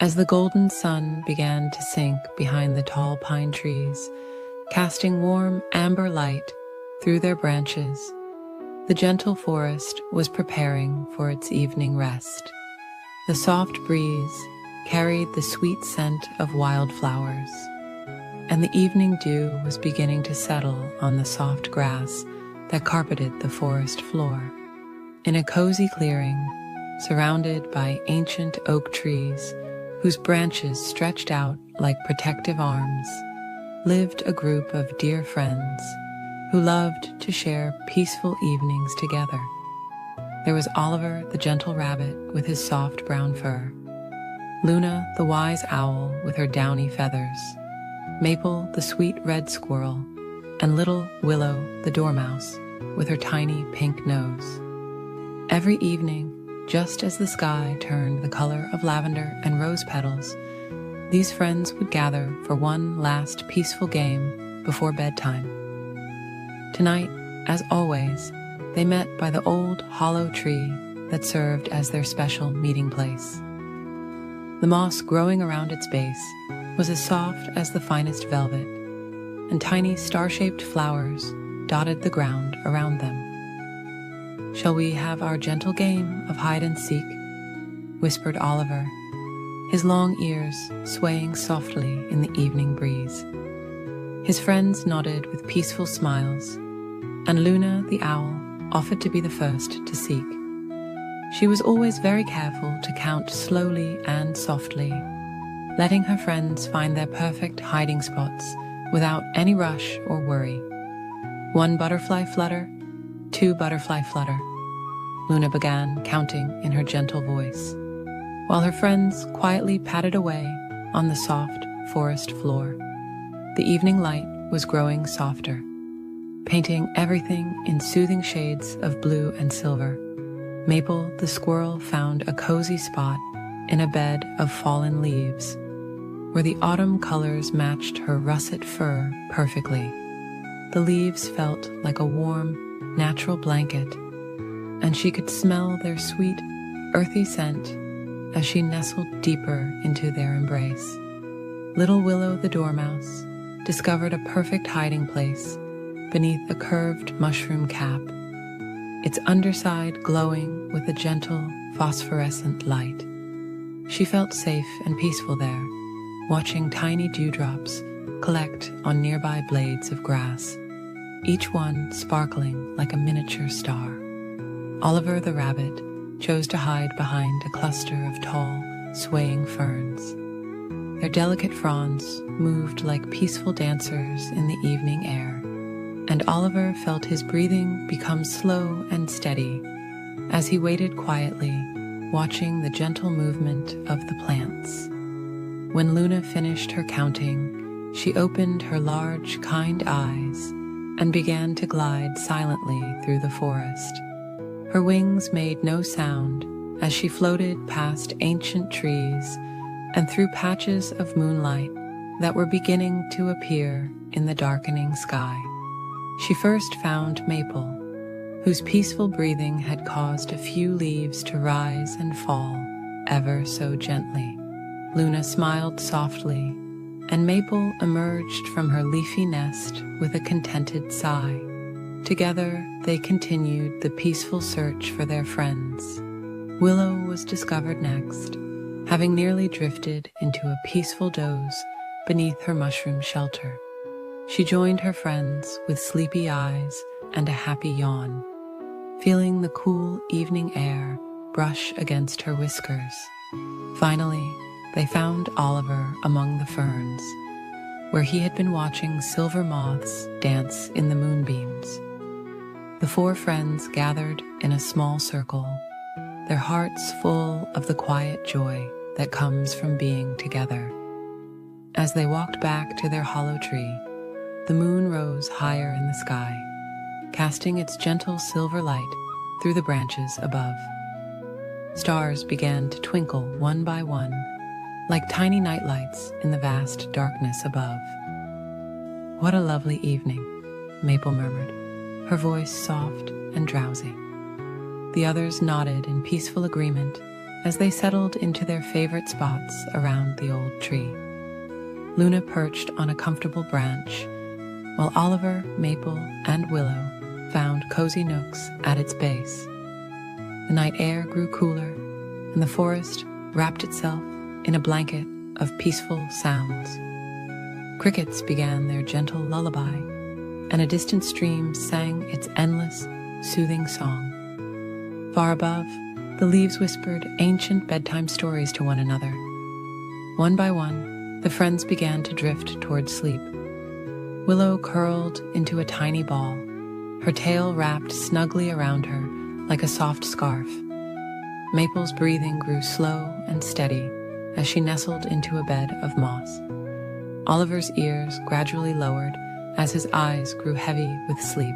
As the golden sun began to sink behind the tall pine trees, casting warm amber light through their branches, the gentle forest was preparing for its evening rest. The soft breeze carried the sweet scent of wildflowers, and the evening dew was beginning to settle on the soft grass that carpeted the forest floor. In a cozy clearing, surrounded by ancient oak trees whose branches stretched out like protective arms, lived a group of dear friends who loved to share peaceful evenings together. There was Oliver the gentle rabbit with his soft brown fur, Luna the wise owl with her downy feathers, Maple the sweet red squirrel, and little Willow the dormouse with her tiny pink nose. Every evening, just as the sky turned the color of lavender and rose petals, these friends would gather for one last peaceful game before bedtime. Tonight, as always, they met by the old hollow tree that served as their special meeting place. The moss growing around its base was as soft as the finest velvet, and tiny star-shaped flowers dotted the ground around them. "Shall we have our gentle game of hide and seek?" whispered Oliver, his long ears swaying softly in the evening breeze. His friends nodded with peaceful smiles, and Luna the owl offered to be the first to seek. She was always very careful to count slowly and softly, letting her friends find their perfect hiding spots without any rush or worry. "One butterfly flutter, two butterfly flutter," Luna began, counting in her gentle voice, while her friends quietly padded away on the soft forest floor. The evening light was growing softer, painting everything in soothing shades of blue and silver. Maple the squirrel found a cozy spot in a bed of fallen leaves, where the autumn colors matched her russet fur perfectly. The leaves felt like a warm, natural blanket, and she could smell their sweet, earthy scent as she nestled deeper into their embrace. Little Willow the dormouse discovered a perfect hiding place beneath a curved mushroom cap, its underside glowing with a gentle, phosphorescent light. She felt safe and peaceful there, watching tiny dewdrops collect on nearby blades of grass, each one sparkling like a miniature star. Oliver the rabbit chose to hide behind a cluster of tall, swaying ferns. Their delicate fronds moved like peaceful dancers in the evening air, and Oliver felt his breathing become slow and steady as he waited quietly, watching the gentle movement of the plants. When Luna finished her counting, she opened her large, kind eyes and began to glide silently through the forest. Her wings made no sound as she floated past ancient trees and through patches of moonlight that were beginning to appear in the darkening sky. She first found Maple, whose peaceful breathing had caused a few leaves to rise and fall ever so gently. Luna smiled softly, and Maple emerged from her leafy nest with a contented sigh. Together, they continued the peaceful search for their friends. Willow was discovered next, having nearly drifted into a peaceful doze beneath her mushroom shelter. She joined her friends with sleepy eyes and a happy yawn, feeling the cool evening air brush against her whiskers. Finally, they found Oliver among the ferns, where he had been watching silver moths dance in the moonbeams. The four friends gathered in a small circle, their hearts full of the quiet joy that comes from being together. As they walked back to their hollow tree, the moon rose higher in the sky, casting its gentle silver light through the branches above. Stars began to twinkle one by one, like tiny nightlights in the vast darkness above. "What a lovely evening," Maple murmured, her voice soft and drowsy. The others nodded in peaceful agreement as they settled into their favorite spots around the old tree. Luna perched on a comfortable branch, while Oliver, Maple, and Willow found cozy nooks at its base. The night air grew cooler, and the forest wrapped itself in a blanket of peaceful sounds. Crickets began their gentle lullaby, and a distant stream sang its endless, soothing song. Far above, the leaves whispered ancient bedtime stories to one another. One by one, the friends began to drift toward sleep. Willow curled into a tiny ball, her tail wrapped snugly around her like a soft scarf. Maple's breathing grew slow and steady as she nestled into a bed of moss. Oliver's ears gradually lowered as his eyes grew heavy with sleep.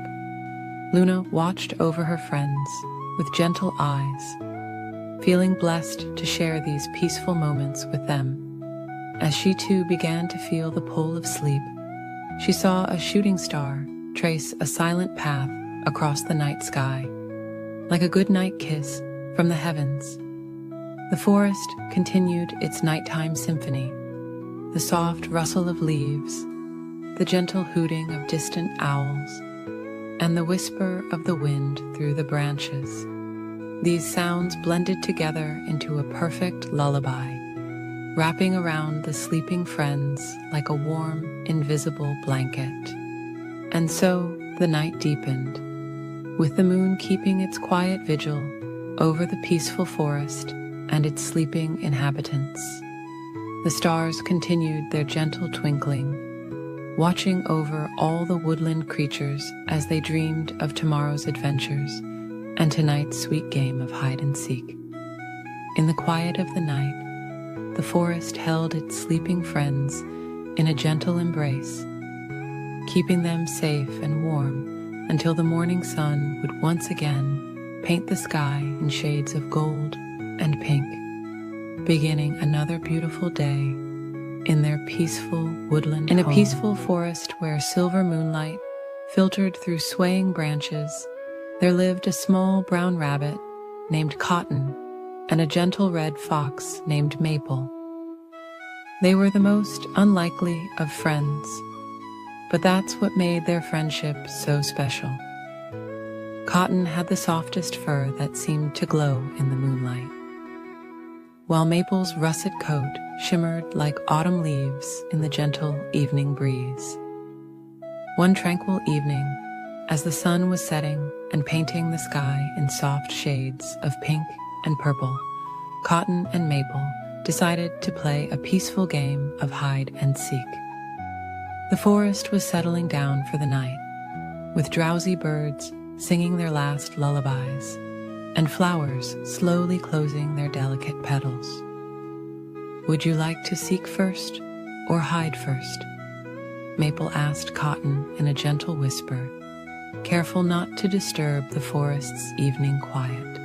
Luna watched over her friends with gentle eyes, feeling blessed to share these peaceful moments with them. As she too began to feel the pull of sleep, she saw a shooting star trace a silent path across the night sky, like a goodnight kiss from the heavens. The forest continued its nighttime symphony, the soft rustle of leaves, the gentle hooting of distant owls, and the whisper of the wind through the branches. These sounds blended together into a perfect lullaby, wrapping around the sleeping friends like a warm, invisible blanket. And so the night deepened, with the moon keeping its quiet vigil over the peaceful forest and its sleeping inhabitants. The stars continued their gentle twinkling, watching over all the woodland creatures as they dreamed of tomorrow's adventures and tonight's sweet game of hide and seek. In the quiet of the night, the forest held its sleeping friends in a gentle embrace, keeping them safe and warm until the morning sun would once again paint the sky in shades of gold and pink, beginning another beautiful day in their peaceful woodland home. In a peaceful forest where silver moonlight filtered through swaying branches, there lived a small brown rabbit named Cotton and a gentle red fox named Maple. They were the most unlikely of friends, but that's what made their friendship so special. Cotton had the softest fur that seemed to glow in the moonlight, while Maple's russet coat shimmered like autumn leaves in the gentle evening breeze. One tranquil evening, as the sun was setting and painting the sky in soft shades of pink and purple, Cotton and Maple decided to play a peaceful game of hide and seek. The forest was settling down for the night, with drowsy birds singing their last lullabies, and flowers slowly closing their delicate petals. "Would you like to seek first or hide first?" Maple asked Cotton in a gentle whisper, careful not to disturb the forest's evening quiet.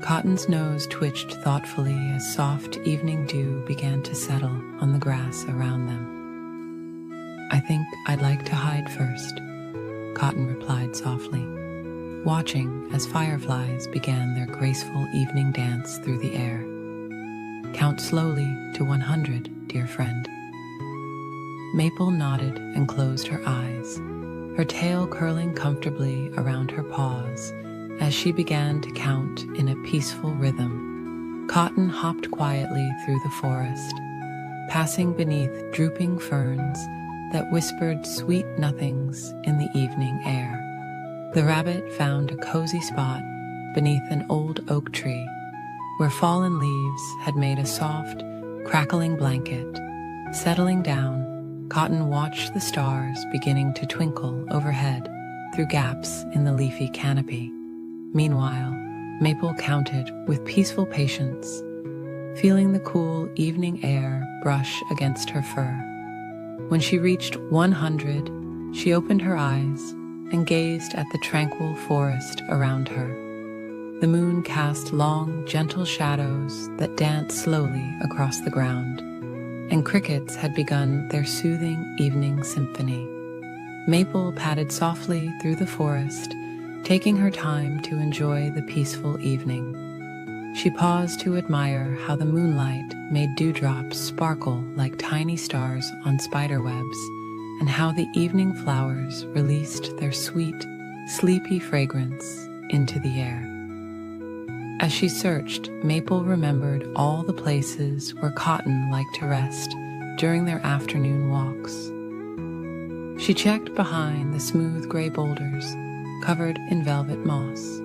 Cotton's nose twitched thoughtfully as soft evening dew began to settle on the grass around them. "I think I'd like to hide first," Cotton replied softly, watching as fireflies began their graceful evening dance through the air. "Count slowly to 100, dear friend." Maple nodded and closed her eyes, her tail curling comfortably around her paws as she began to count in a peaceful rhythm. Cotton hopped quietly through the forest, passing beneath drooping ferns that whispered sweet nothings in the evening air. The rabbit found a cozy spot beneath an old oak tree, where fallen leaves had made a soft, crackling blanket. Settling down, Cotton watched the stars beginning to twinkle overhead through gaps in the leafy canopy. Meanwhile, Maple counted with peaceful patience, feeling the cool evening air brush against her fur. When she reached 100, she opened her eyes and gazed at the tranquil forest around her. The moon cast long, gentle shadows that danced slowly across the ground, and crickets had begun their soothing evening symphony. Maple padded softly through the forest, taking her time to enjoy the peaceful evening. She paused to admire how the moonlight made dewdrops sparkle like tiny stars on spiderwebs, and how the evening flowers released their sweet, sleepy fragrance into the air. As she searched, Maple remembered all the places where Cotton liked to rest during their afternoon walks. She checked behind the smooth gray boulders covered in velvet moss,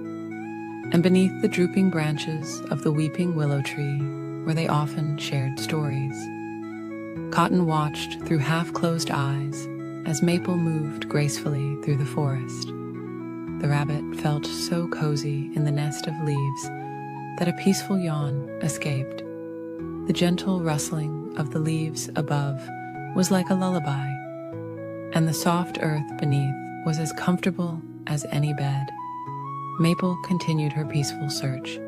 and beneath the drooping branches of the weeping willow tree where they often shared stories. Cotton watched through half-closed eyes as Maple moved gracefully through the forest. The rabbit felt so cozy in the nest of leaves that a peaceful yawn escaped. The gentle rustling of the leaves above was like a lullaby, and the soft earth beneath was as comfortable as any bed. Maple continued her peaceful search,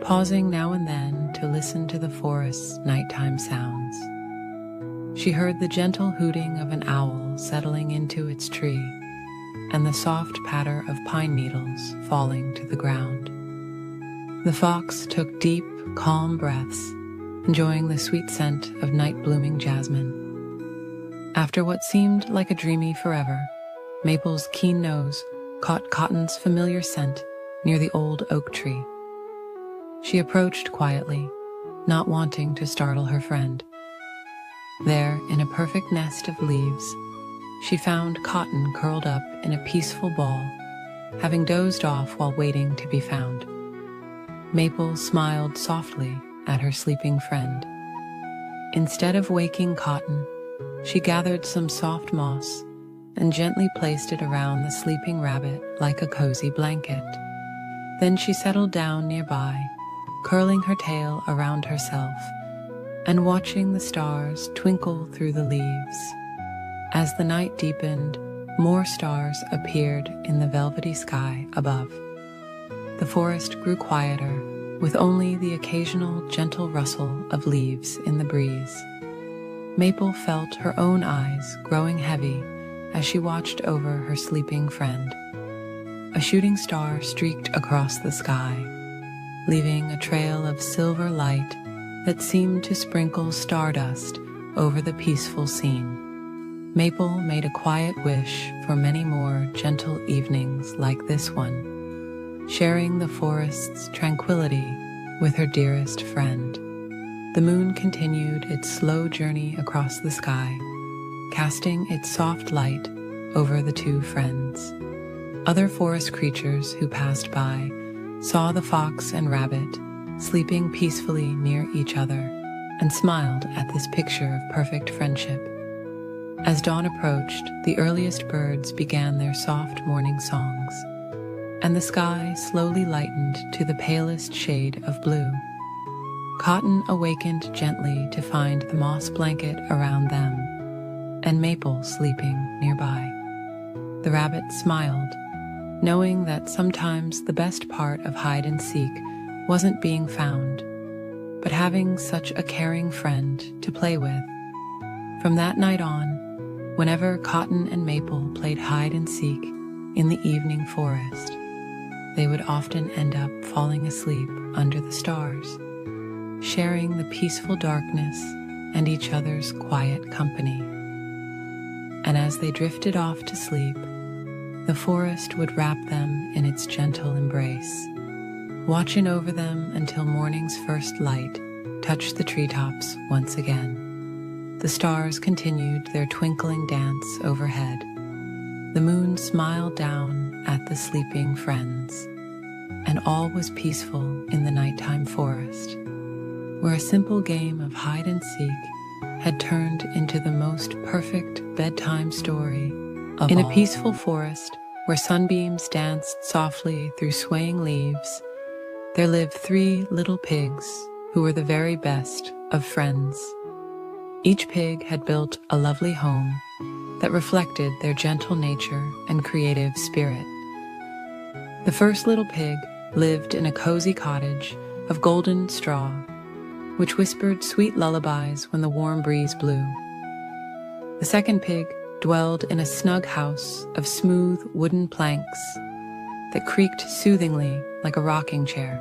pausing now and then to listen to the forest's nighttime sounds. She heard the gentle hooting of an owl settling into its tree, and the soft patter of pine needles falling to the ground. The fox took deep, calm breaths, enjoying the sweet scent of night-blooming jasmine. After what seemed like a dreamy forever, Maple's keen nose caught Cotton's familiar scent near the old oak tree. She approached quietly, not wanting to startle her friend. There, in a perfect nest of leaves, she found Cotton curled up in a peaceful ball, having dozed off while waiting to be found. Maple smiled softly at her sleeping friend. Instead of waking Cotton, she gathered some soft moss and gently placed it around the sleeping rabbit like a cozy blanket. Then she settled down nearby, curling her tail around herself and watching the stars twinkle through the leaves. As the night deepened, more stars appeared in the velvety sky above. The forest grew quieter, with only the occasional gentle rustle of leaves in the breeze. Maple felt her own eyes growing heavy as she watched over her sleeping friend. A shooting star streaked across the sky, leaving a trail of silver light that seemed to sprinkle stardust over the peaceful scene. Maple made a quiet wish for many more gentle evenings like this one, sharing the forest's tranquility with her dearest friend. The moon continued its slow journey across the sky, casting its soft light over the two friends. Other forest creatures who passed by saw the fox and rabbit sleeping peacefully near each other and smiled at this picture of perfect friendship. As dawn approached, the earliest birds began their soft morning songs, and the sky slowly lightened to the palest shade of blue. Cotton awakened gently to find the moss blanket around them, and Maple sleeping nearby. The rabbit smiled, knowing that sometimes the best part of hide and seek wasn't being found, but having such a caring friend to play with. From that night on, whenever Cotton and Maple played hide and seek in the evening forest, they would often end up falling asleep under the stars, sharing the peaceful darkness and each other's quiet company. And as they drifted off to sleep, the forest would wrap them in its gentle embrace, watching over them until morning's first light touched the treetops once again. The stars continued their twinkling dance overhead. The moon smiled down at the sleeping friends, and all was peaceful in the nighttime forest, where a simple game of hide and seek had turned into the most perfect bedtime story of all. In a peaceful forest where sunbeams danced softly through swaying leaves, there lived 3 little pigs who were the very best of friends. Each pig had built a lovely home that reflected their gentle nature and creative spirit. The first little pig lived in a cozy cottage of golden straw, which whispered sweet lullabies when the warm breeze blew. The second pig dwelled in a snug house of smooth wooden planks that creaked soothingly like a rocking chair.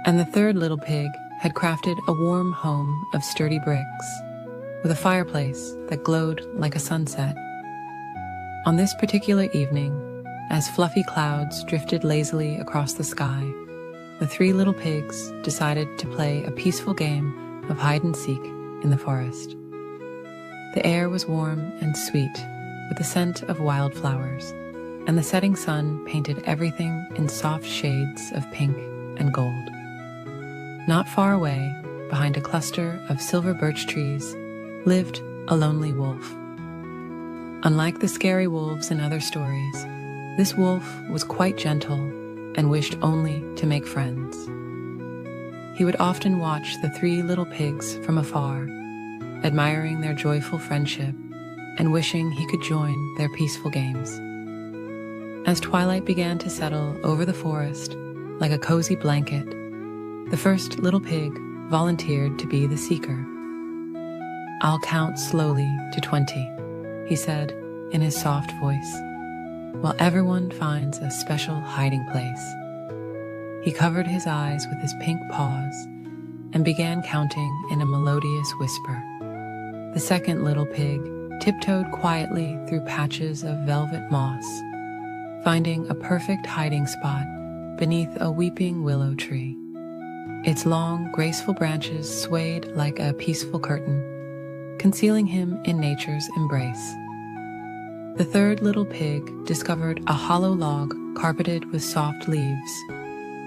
And the third little pig had crafted a warm home of sturdy bricks, with a fireplace that glowed like a sunset. On this particular evening, as fluffy clouds drifted lazily across the sky, the three little pigs decided to play a peaceful game of hide-and-seek in the forest. The air was warm and sweet, with the scent of wildflowers, and the setting sun painted everything in soft shades of pink and gold. Not far away, behind a cluster of silver birch trees, lived a lonely wolf. Unlike the scary wolves in other stories, this wolf was quite gentle and wished only to make friends. He would often watch the three little pigs from afar, admiring their joyful friendship and wishing he could join their peaceful games. As twilight began to settle over the forest like a cozy blanket, the first little pig volunteered to be the seeker. "I'll count slowly to 20, he said in his soft voice, while everyone finds a special hiding place. He covered his eyes with his pink paws and began counting in a melodious whisper. The second little pig tiptoed quietly through patches of velvet moss, finding a perfect hiding spot beneath a weeping willow tree. Its long, graceful branches swayed like a peaceful curtain, concealing him in nature's embrace. The third little pig discovered a hollow log carpeted with soft leaves,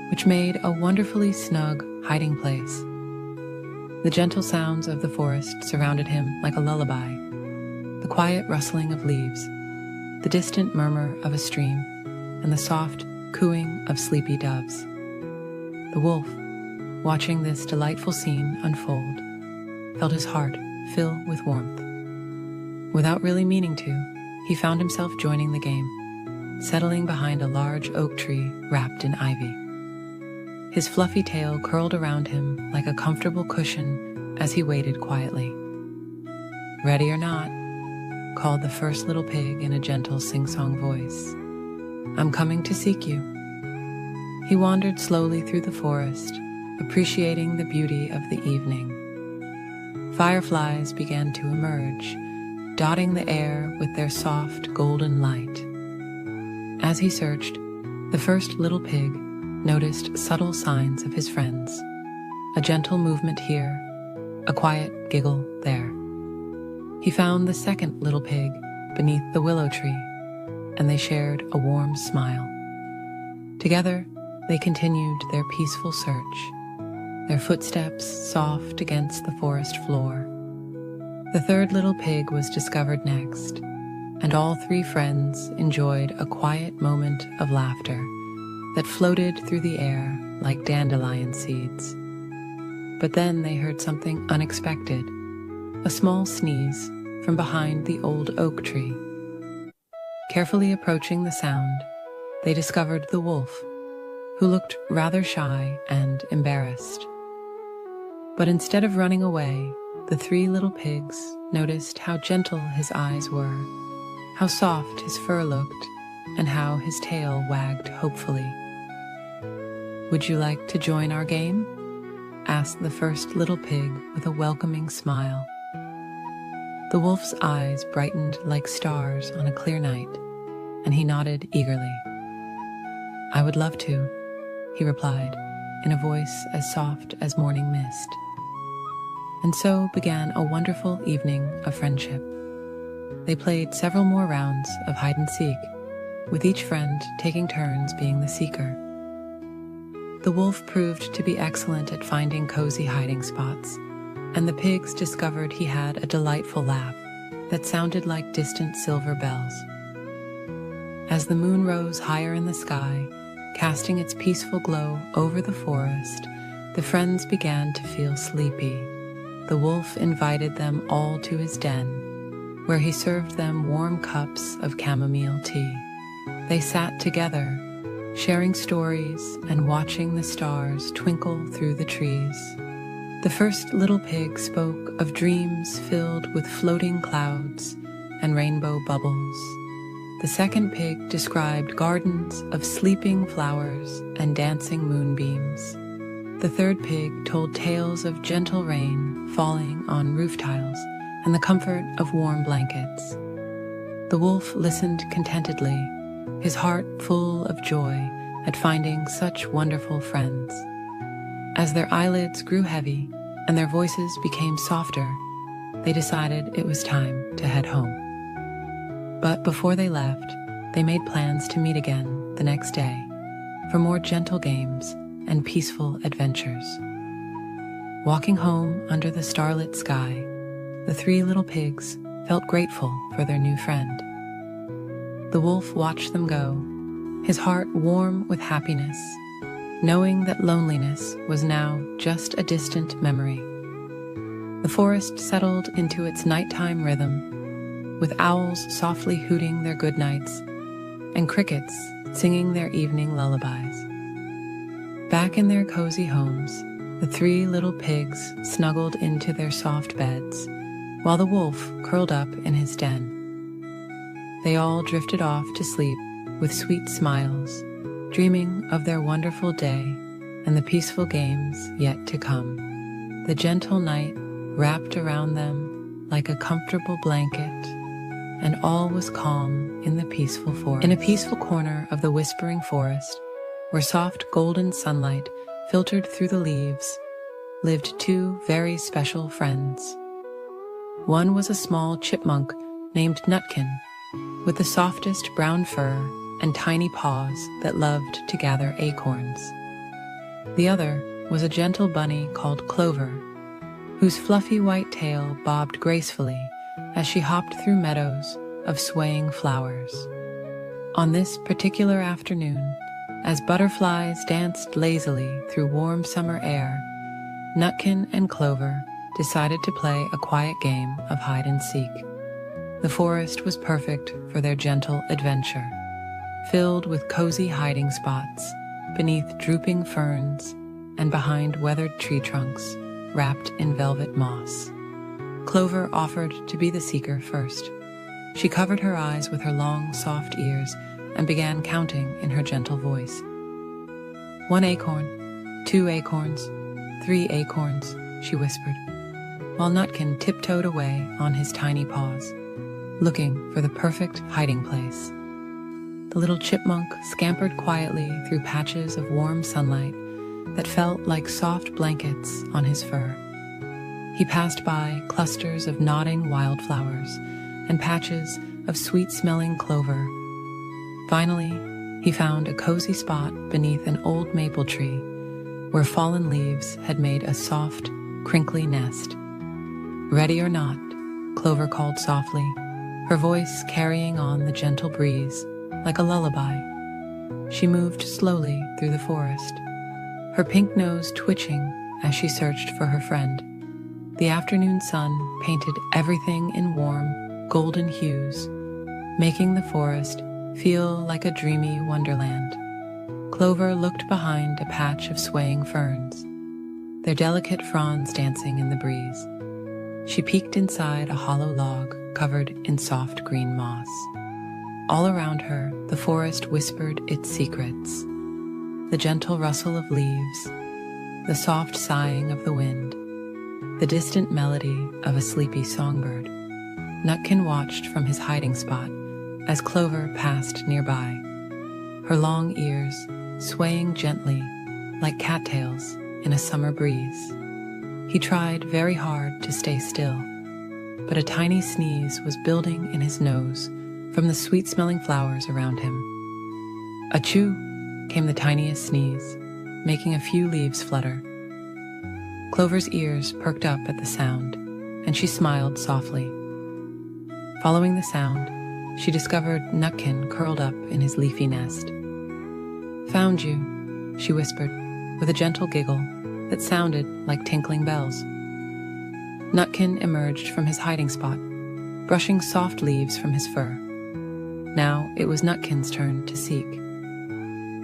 which made a wonderfully snug hiding place. The gentle sounds of the forest surrounded him like a lullaby, the quiet rustling of leaves, the distant murmur of a stream, and the soft cooing of sleepy doves. The wolf, watching this delightful scene unfold, felt his heart fill with warmth. Without really meaning to, he found himself joining the game, settling behind a large oak tree wrapped in ivy. His fluffy tail curled around him like a comfortable cushion as he waited quietly. "Ready or not," called the first little pig in a gentle sing-song voice, "I'm coming to seek you." He wandered slowly through the forest, appreciating the beauty of the evening. Fireflies began to emerge, dotting the air with their soft golden light. As he searched, the first little pig noticed subtle signs of his friends, a gentle movement here, a quiet giggle there. He found the second little pig beneath the willow tree, and they shared a warm smile. Together, they continued their peaceful search, their footsteps soft against the forest floor. The third little pig was discovered next, and all three friends enjoyed a quiet moment of laughter that floated through the air like dandelion seeds. But then they heard something unexpected, a small sneeze from behind the old oak tree. Carefully approaching the sound, they discovered the wolf, who looked rather shy and embarrassed. But instead of running away, the three little pigs noticed how gentle his eyes were, how soft his fur looked, and how his tail wagged hopefully. "Would you like to join our game?" asked the first little pig with a welcoming smile. The wolf's eyes brightened like stars on a clear night, and he nodded eagerly. "I would love to," he replied, in a voice as soft as morning mist. And so began a wonderful evening of friendship. They played several more rounds of hide-and-seek, with each friend taking turns being the seeker. The wolf proved to be excellent at finding cozy hiding spots, and the pigs discovered he had a delightful laugh that sounded like distant silver bells. As the moon rose higher in the sky, casting its peaceful glow over the forest, the friends began to feel sleepy. The wolf invited them all to his den, where he served them warm cups of chamomile tea. They sat together, sharing stories and watching the stars twinkle through the trees. The first little pig spoke of dreams filled with floating clouds and rainbow bubbles. The second pig described gardens of sleeping flowers and dancing moonbeams. The third pig told tales of gentle rain falling on roof tiles and the comfort of warm blankets. The wolf listened contentedly, his heart full of joy at finding such wonderful friends. As their eyelids grew heavy and their voices became softer, they decided it was time to head home. But before they left, they made plans to meet again the next day for more gentle games and peaceful adventures. Walking home under the starlit sky, the three little pigs felt grateful for their new friend. The wolf watched them go, his heart warm with happiness, knowing that loneliness was now just a distant memory. The forest settled into its nighttime rhythm, with owls softly hooting their good nights and crickets singing their evening lullabies. Back in their cozy homes, the three little pigs snuggled into their soft beds, while the wolf curled up in his den. They all drifted off to sleep with sweet smiles, dreaming of their wonderful day and the peaceful games yet to come. The gentle night wrapped around them like a comfortable blanket, and all was calm in the peaceful forest. In a peaceful corner of the whispering forest, where soft golden sunlight filtered through the leaves, lived two very special friends. One was a small chipmunk named Nutkin, with the softest brown fur and tiny paws that loved to gather acorns. The other was a gentle bunny called Clover, whose fluffy white tail bobbed gracefully as she hopped through meadows of swaying flowers. On this particular afternoon, as butterflies danced lazily through warm summer air, Nutkin and Clover decided to play a quiet game of hide and seek. The forest was perfect for their gentle adventure, filled with cozy hiding spots beneath drooping ferns and behind weathered tree trunks wrapped in velvet moss. Clover offered to be the seeker first. She covered her eyes with her long, soft ears and began counting in her gentle voice. 1 acorn, 2 acorns, 3 acorns, she whispered, while Nutkin tiptoed away on his tiny paws, looking for the perfect hiding place. The little chipmunk scampered quietly through patches of warm sunlight that felt like soft blankets on his fur. He passed by clusters of nodding wildflowers and patches of sweet-smelling clover. Finally, he found a cozy spot beneath an old maple tree where fallen leaves had made a soft, crinkly nest. Ready or not, Clover called softly, her voice carrying on the gentle breeze like a lullaby. She moved slowly through the forest, her pink nose twitching as she searched for her friend. The afternoon sun painted everything in warm, golden hues, making the forest feel like a dreamy wonderland. Clover looked behind a patch of swaying ferns, their delicate fronds dancing in the breeze. She peeked inside a hollow log covered in soft green moss. All around her, the forest whispered its secrets. The gentle rustle of leaves, the soft sighing of the wind, the distant melody of a sleepy songbird. Nutkin watched from his hiding spot as Clover passed nearby, her long ears swaying gently like cattails in a summer breeze. He tried very hard to stay still, but a tiny sneeze was building in his nose from the sweet-smelling flowers around him. Achoo! Came the tiniest sneeze, making a few leaves flutter. Clover's ears perked up at the sound, and she smiled softly. Following the sound, she discovered Nutkin curled up in his leafy nest. Found you, she whispered, with a gentle giggle that sounded like tinkling bells. Nutkin emerged from his hiding spot, brushing soft leaves from his fur. Now it was Nutkin's turn to seek.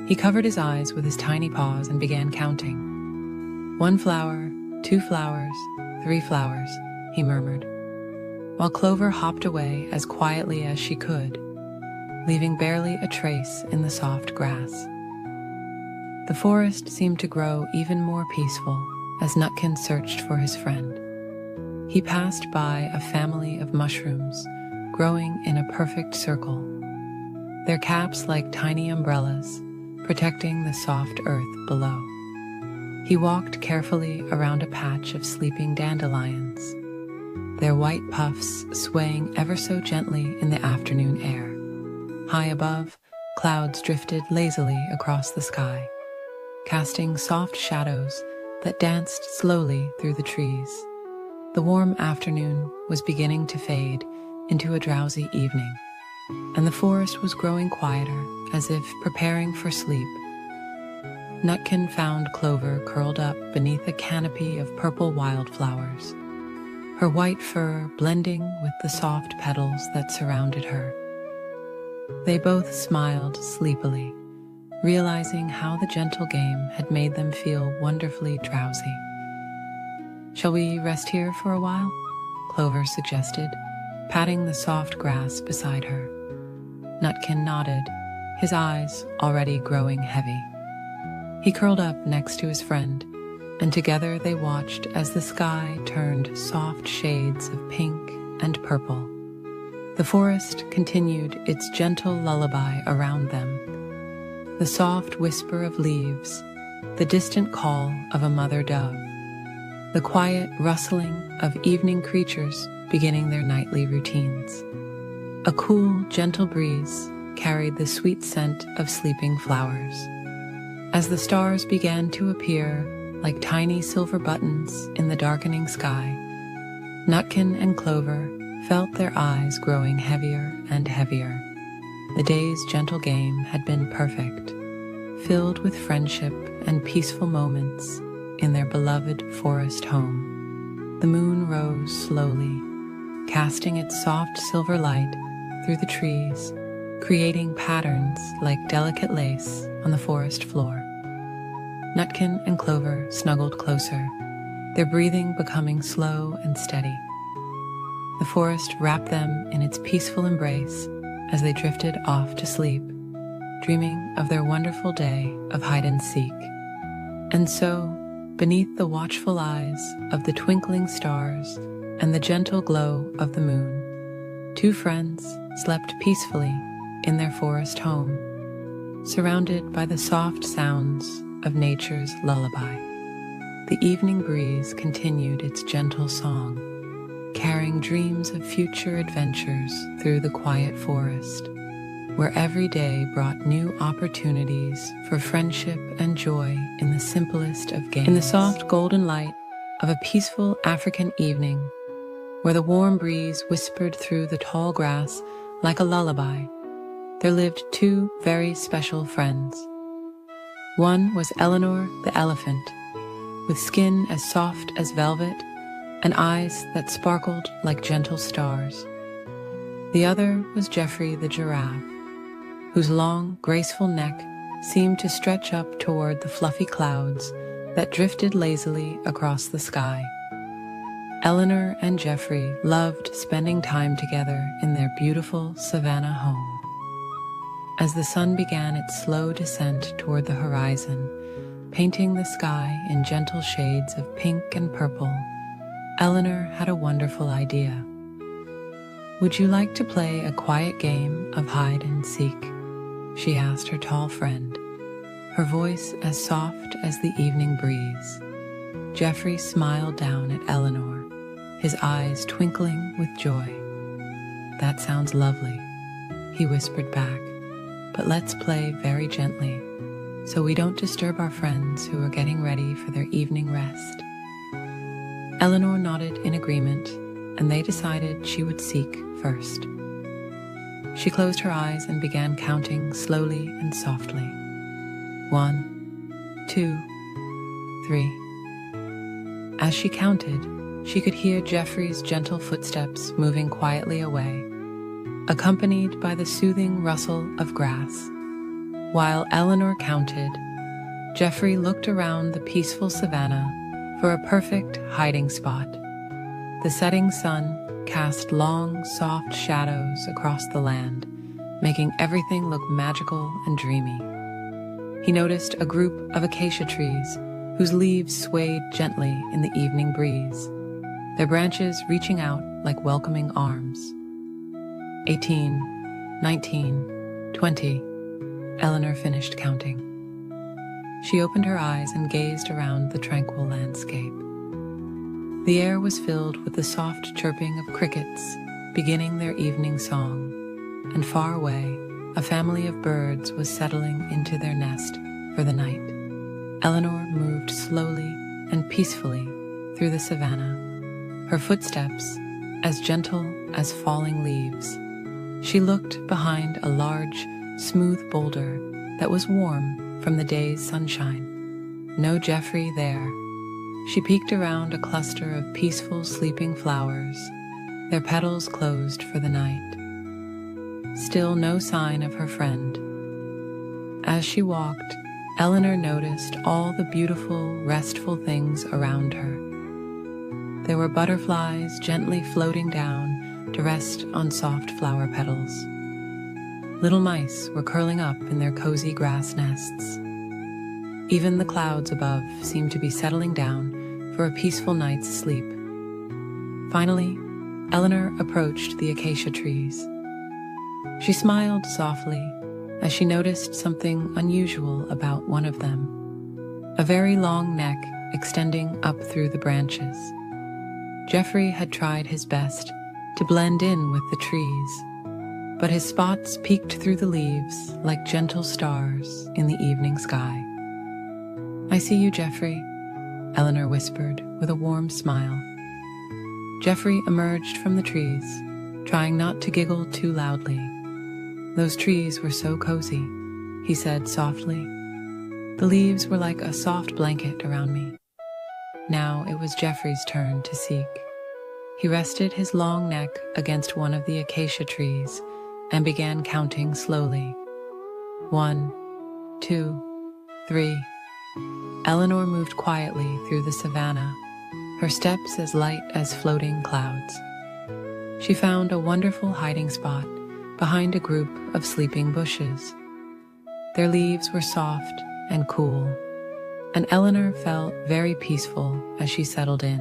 He covered his eyes with his tiny paws and began counting. 1 flower, 2 flowers, 3 flowers, he murmured, while Clover hopped away as quietly as she could, leaving barely a trace in the soft grass. The forest seemed to grow even more peaceful as Nutkin searched for his friend. He passed by a family of mushrooms growing in a perfect circle, their caps like tiny umbrellas, protecting the soft earth below. He walked carefully around a patch of sleeping dandelions, their white puffs swaying ever so gently in the afternoon air. High above, clouds drifted lazily across the sky, casting soft shadows that danced slowly through the trees. The warm afternoon was beginning to fade into a drowsy evening, and the forest was growing quieter, as if preparing for sleep. Nutkin found Clover curled up beneath a canopy of purple wildflowers, her white fur blending with the soft petals that surrounded her. They both smiled sleepily, realizing how the gentle game had made them feel wonderfully drowsy. "Shall we rest here for a while?" Clover suggested, patting the soft grass beside her. Nutkin nodded, his eyes already growing heavy. He curled up next to his friend, and together they watched as the sky turned soft shades of pink and purple. The forest continued its gentle lullaby around them, the soft whisper of leaves, the distant call of a mother dove, the quiet rustling of evening creatures beginning their nightly routines. A cool, gentle breeze carried the sweet scent of sleeping flowers. As the stars began to appear like tiny silver buttons in the darkening sky, Nutkin and Clover felt their eyes growing heavier and heavier. The day's gentle game had been perfect, filled with friendship and peaceful moments in their beloved forest home. The moon rose slowly, casting its soft silver light through the trees, creating patterns like delicate lace on the forest floor. Nutkin and Clover snuggled closer, their breathing becoming slow and steady. The forest wrapped them in its peaceful embrace as they drifted off to sleep, dreaming of their wonderful day of hide-and-seek. And so, beneath the watchful eyes of the twinkling stars and the gentle glow of the moon, two friends slept peacefully in their forest home, surrounded by the soft sounds of nature's lullaby. The evening breeze continued its gentle song, carrying dreams of future adventures through the quiet forest, where every day brought new opportunities for friendship and joy in the simplest of games. In the soft golden light of a peaceful African evening, where the warm breeze whispered through the tall grass like a lullaby, there lived two very special friends. One was Eleanor the elephant, with skin as soft as velvet and eyes that sparkled like gentle stars. The other was Geoffrey the giraffe, whose long, graceful neck seemed to stretch up toward the fluffy clouds that drifted lazily across the sky. Eleanor and Geoffrey loved spending time together in their beautiful savannah home. As the sun began its slow descent toward the horizon, painting the sky in gentle shades of pink and purple, Eleanor had a wonderful idea. "Would you like to play a quiet game of hide and seek?" she asked her tall friend, her voice as soft as the evening breeze. Geoffrey smiled down at Eleanor, his eyes twinkling with joy. "That sounds lovely," he whispered back, "but let's play very gently, so we don't disturb our friends who are getting ready for their evening rest." Eleanor nodded in agreement, and they decided she would seek first. She closed her eyes and began counting slowly and softly. 1, 2, 3. As she counted, she could hear Geoffrey's gentle footsteps moving quietly away, accompanied by the soothing rustle of grass. While Eleanor counted, Geoffrey looked around the peaceful savannah for a perfect hiding spot. The setting sun cast long, soft shadows across the land, making everything look magical and dreamy. He noticed a group of acacia trees whose leaves swayed gently in the evening breeze, their branches reaching out like welcoming arms. 18, 19, 20. Eleanor finished counting. She opened her eyes and gazed around the tranquil landscape. The air was filled with the soft chirping of crickets beginning their evening song, and far away, a family of birds was settling into their nest for the night. Eleanor moved slowly and peacefully through the savannah, her footsteps as gentle as falling leaves. She looked behind a large, smooth boulder that was warm from the day's sunshine. No Geoffrey there. She peeked around a cluster of peaceful sleeping flowers, their petals closed for the night. Still no sign of her friend. As she walked, Eleanor noticed all the beautiful, restful things around her. There were butterflies gently floating down to rest on soft flower petals. Little mice were curling up in their cozy grass nests. Even the clouds above seemed to be settling down for a peaceful night's sleep. Finally, Eleanor approached the acacia trees. She smiled softly as she noticed something unusual about one of them, a very long neck extending up through the branches. Geoffrey had tried his best to blend in with the trees, but his spots peeked through the leaves like gentle stars in the evening sky. "I see you, Geoffrey," Eleanor whispered with a warm smile. Geoffrey emerged from the trees, trying not to giggle too loudly. "Those trees were so cozy," he said softly. "The leaves were like a soft blanket around me." Now it was Geoffrey's turn to seek. He rested his long neck against one of the acacia trees and began counting slowly. 1, 2, 3. Eleanor moved quietly through the savannah, her steps as light as floating clouds. She found a wonderful hiding spot behind a group of sleeping bushes. Their leaves were soft and cool, and Eleanor felt very peaceful as she settled in.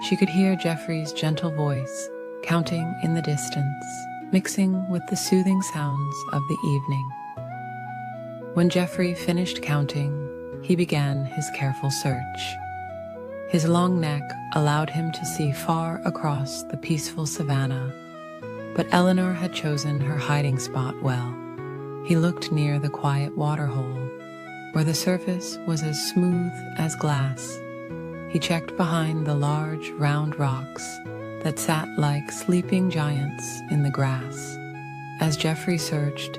She could hear Geoffrey's gentle voice counting in the distance, mixing with the soothing sounds of the evening. When Geoffrey finished counting, he began his careful search. His long neck allowed him to see far across the peaceful savannah, but Eleanor had chosen her hiding spot well. He looked near the quiet waterhole, where the surface was as smooth as glass. He checked behind the large, round rocks that sat like sleeping giants in the grass. As Geoffrey searched,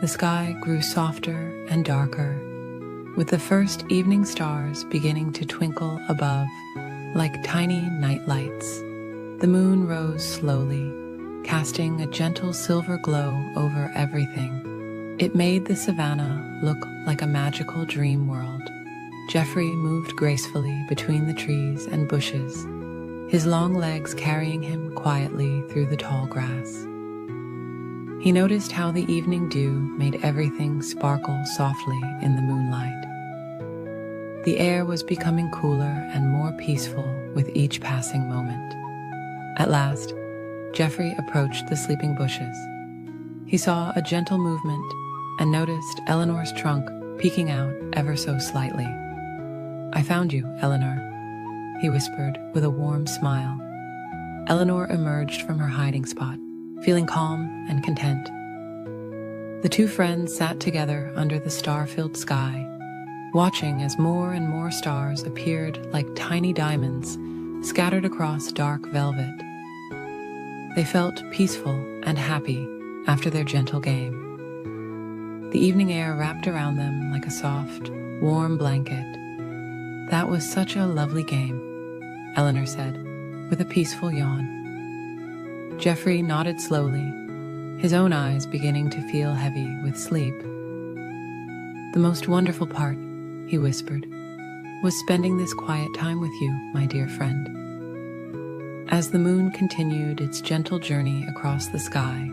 the sky grew softer and darker, with the first evening stars beginning to twinkle above like tiny night lights. The moon rose slowly, casting a gentle silver glow over everything. It made the savannah look like a magical dream world. Geoffrey moved gracefully between the trees and bushes, his long legs carrying him quietly through the tall grass. He noticed how the evening dew made everything sparkle softly in the moonlight. The air was becoming cooler and more peaceful with each passing moment. At last, Geoffrey approached the sleeping bushes. He saw a gentle movement and noticed Eleanor's trunk peeking out ever so slightly. "I found you, Eleanor," he whispered with a warm smile. Eleanor emerged from her hiding spot, feeling calm and content. The two friends sat together under the star-filled sky, watching as more and more stars appeared like tiny diamonds scattered across dark velvet. They felt peaceful and happy after their gentle game. The evening air wrapped around them like a soft, warm blanket. "That was such a lovely game," Eleanor said, with a peaceful yawn. Geoffrey nodded slowly, his own eyes beginning to feel heavy with sleep. "The most wonderful part," he whispered, "was spending this quiet time with you, my dear friend." As the moon continued its gentle journey across the sky,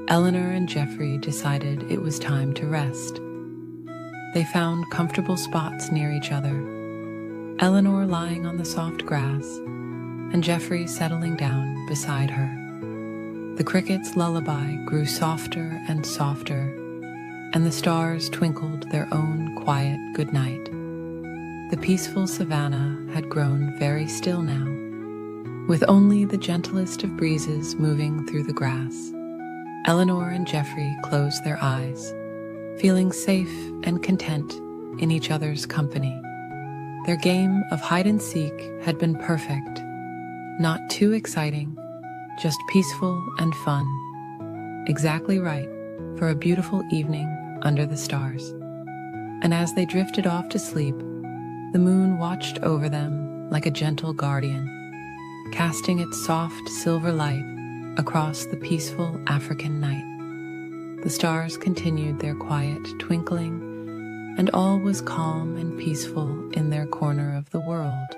Eleanor and Geoffrey decided it was time to rest. they found comfortable spots near each other, Eleanor lying on the soft grass, and Geoffrey settling down beside her. The cricket's lullaby grew softer and softer, and the stars twinkled their own quiet goodnight. The peaceful savannah had grown very still now, with only the gentlest of breezes moving through the grass. Eleanor and Geoffrey closed their eyes, feeling safe and content in each other's company. Their game of hide-and-seek had been perfect, not too exciting, just peaceful and fun, exactly right for a beautiful evening under the stars. And as they drifted off to sleep, the moon watched over them like a gentle guardian, casting its soft silver light across the peaceful African night. The stars continued their quiet twinkling, and all was calm and peaceful in their corner of the world,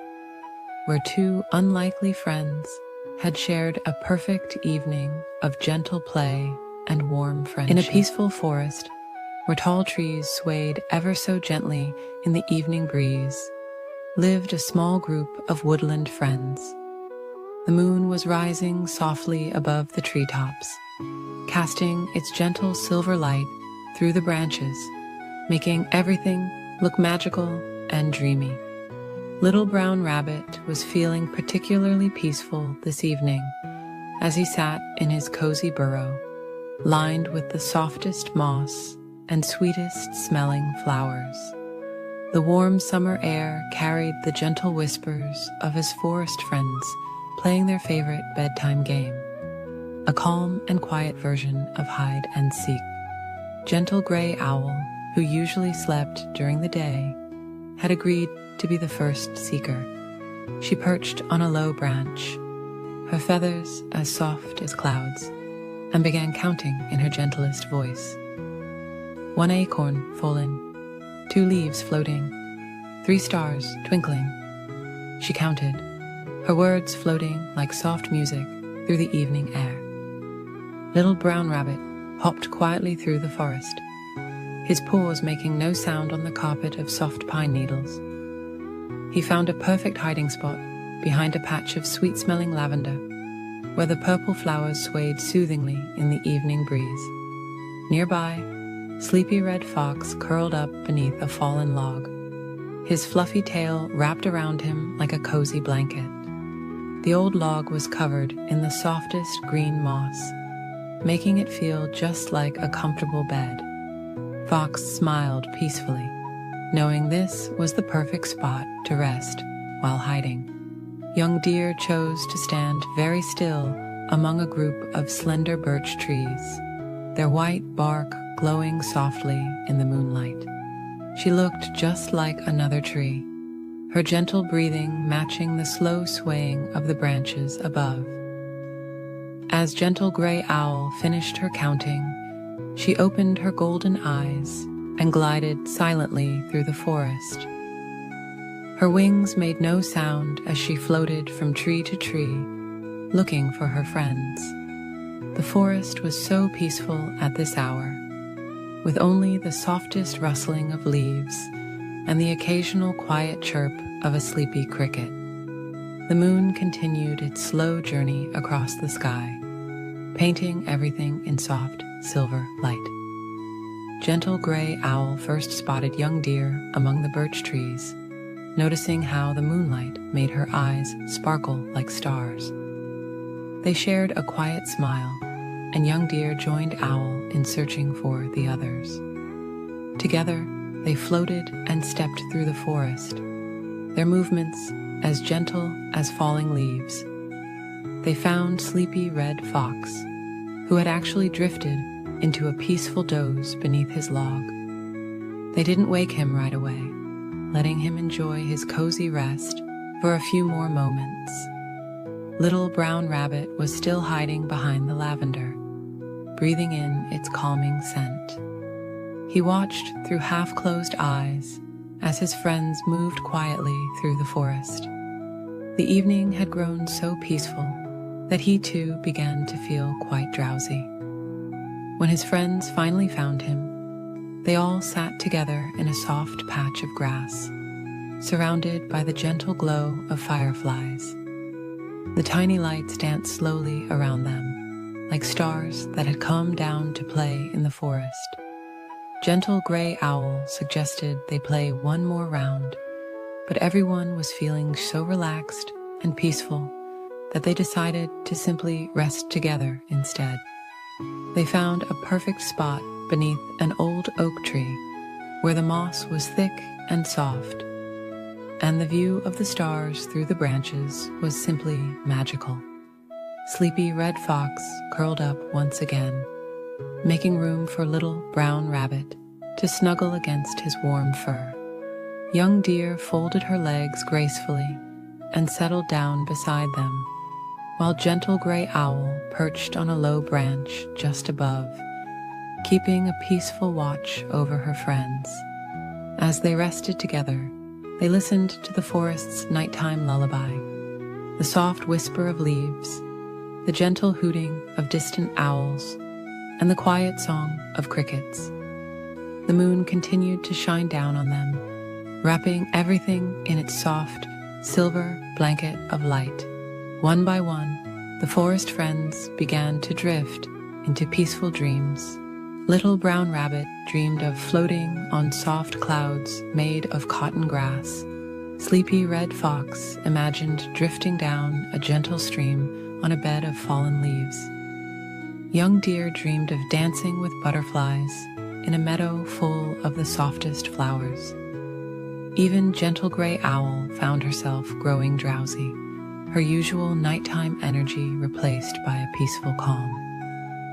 where two unlikely friends had shared a perfect evening of gentle play and warm friendship. In a peaceful forest, where tall trees swayed ever so gently in the evening breeze, lived a small group of woodland friends. The moon was rising softly above the treetops, casting its gentle silver light through the branches, making everything look magical and dreamy. Little Brown Rabbit was feeling particularly peaceful this evening as he sat in his cozy burrow, lined with the softest moss and sweetest smelling flowers. The warm summer air carried the gentle whispers of his forest friends playing their favorite bedtime game, a calm and quiet version of hide and seek. Gentle Gray Owl, who usually slept during the day, had agreed to be the first seeker. She perched on a low branch, her feathers as soft as clouds, and began counting in her gentlest voice. 1 acorn fallen, 2 leaves floating, 3 stars twinkling. She counted, her words floating like soft music through the evening air. Little Brown Rabbit hopped quietly through the forest, his paws making no sound on the carpet of soft pine needles. He found a perfect hiding spot behind a patch of sweet-smelling lavender, where the purple flowers swayed soothingly in the evening breeze. Nearby, Sleepy Red Fox curled up beneath a fallen log, his fluffy tail wrapped around him like a cozy blanket. The old log was covered in the softest green moss, making it feel just like a comfortable bed. Fox smiled peacefully, knowing this was the perfect spot to rest while hiding. Young Deer chose to stand very still among a group of slender birch trees, their white bark glowing softly in the moonlight. She looked just like another tree, her gentle breathing matching the slow swaying of the branches above. As Gentle Gray Owl finished her counting, she opened her golden eyes and glided silently through the forest. Her wings made no sound as she floated from tree to tree, looking for her friends. The forest was so peaceful at this hour, with only the softest rustling of leaves and the occasional quiet chirp of a sleepy cricket. The moon continued its slow journey across the sky, painting everything in soft silver light. Gentle Gray Owl first spotted Young Deer among the birch trees, noticing how the moonlight made her eyes sparkle like stars. They shared a quiet smile, and Young Deer joined Owl in searching for the others. Together, they floated and stepped through the forest, their movements as gentle as falling leaves. They found Sleepy Red Fox, who had actually drifted into a peaceful doze beneath his log. They didn't wake him right away, letting him enjoy his cozy rest for a few more moments. Little Brown Rabbit was still hiding behind the lavender, breathing in its calming scent. He watched through half-closed eyes as his friends moved quietly through the forest. The evening had grown so peaceful that he too began to feel quite drowsy. When his friends finally found him, They all sat together in a soft patch of grass, surrounded by the gentle glow of fireflies. The tiny lights danced slowly around them, like stars that had come down to play in the forest. Gentle Gray Owl suggested they play one more round, but everyone was feeling so relaxed and peaceful that they decided to simply rest together instead. They found a perfect spot beneath an old oak tree where the moss was thick and soft, and the view of the stars through the branches was simply magical. Sleepy Red Fox curled up once again, making room for Little Brown Rabbit to snuggle against his warm fur. Young Deer folded her legs gracefully and settled down beside them, while Gentle Gray Owl perched on a low branch just above, keeping a peaceful watch over her friends. As they rested together, they listened to the forest's nighttime lullaby, the soft whisper of leaves, the gentle hooting of distant owls, and the quiet song of crickets. The moon continued to shine down on them, wrapping everything in its soft, silver blanket of light. One by one, the forest friends began to drift into peaceful dreams. Little Brown Rabbit dreamed of floating on soft clouds made of cotton grass. Sleepy Red Fox imagined drifting down a gentle stream on a bed of fallen leaves. Young Deer dreamed of dancing with butterflies in a meadow full of the softest flowers. Even Gentle Gray Owl found herself growing drowsy, her usual nighttime energy replaced by a peaceful calm.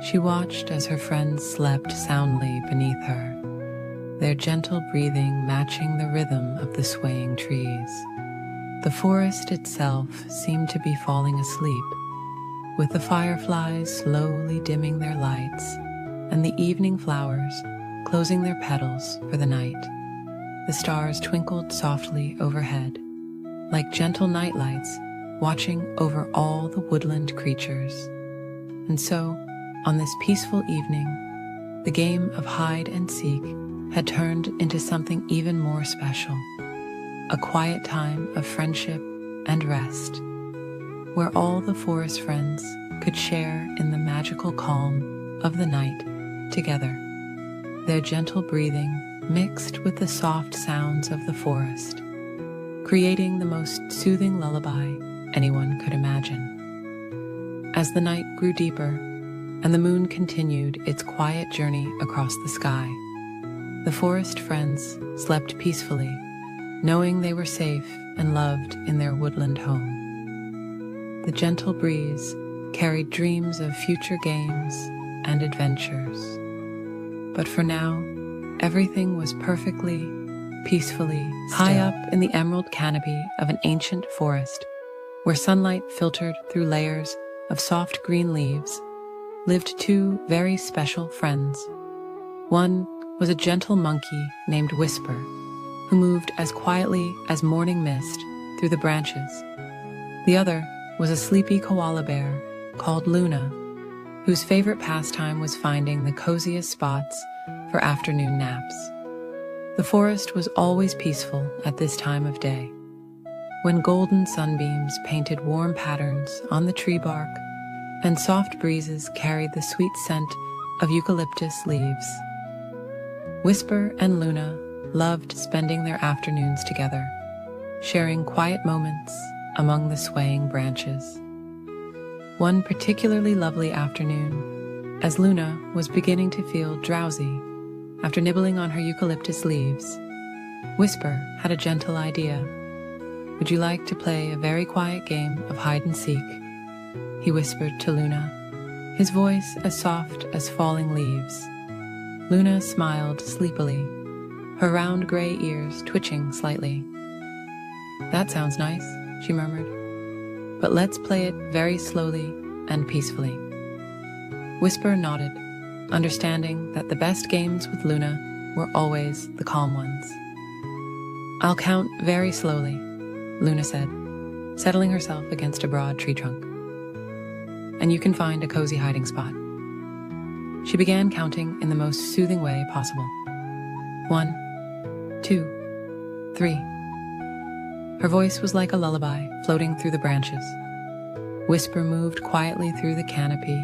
She watched as her friends slept soundly beneath her, their gentle breathing matching the rhythm of the swaying trees. The forest itself seemed to be falling asleep, with the fireflies slowly dimming their lights and the evening flowers closing their petals for the night. The stars twinkled softly overhead, like gentle nightlights watching over all the woodland creatures. And so, on this peaceful evening, the game of hide and seek had turned into something even more special, a quiet time of friendship and rest, where all the forest friends could share in the magical calm of the night together, their gentle breathing mixed with the soft sounds of the forest, creating the most soothing lullaby anyone could imagine. As the night grew deeper and the moon continued its quiet journey across the sky, the forest friends slept peacefully, knowing they were safe and loved in their woodland home. The gentle breeze carried dreams of future games and adventures. But for now, everything was perfectly, peacefully still. High up in the emerald canopy of an ancient forest, where sunlight filtered through layers of soft green leaves, lived two very special friends. One was a gentle monkey named Whisper, who moved as quietly as morning mist through the branches. The other was a sleepy koala bear called Luna, whose favorite pastime was finding the coziest spots for afternoon naps. The forest was always peaceful at this time of day, when golden sunbeams painted warm patterns on the tree bark and soft breezes carried the sweet scent of eucalyptus leaves. Whisper and Luna loved spending their afternoons together, sharing quiet moments among the swaying branches. One particularly lovely afternoon, as Luna was beginning to feel drowsy after nibbling on her eucalyptus leaves, Whisper had a gentle idea. "Would you like to play a very quiet game of hide and seek?" he whispered to Luna, his voice as soft as falling leaves. Luna smiled sleepily, her round gray ears twitching slightly. "That sounds nice," she murmured, "but let's play it very slowly and peacefully." Whisper nodded, understanding that the best games with Luna were always the calm ones. "I'll count very slowly," Luna said, settling herself against a broad tree trunk. "And you can find a cozy hiding spot." She began counting in the most soothing way possible, 1, 2, 3. Her voice was like a lullaby floating through the branches. Whisper moved quietly through the canopy,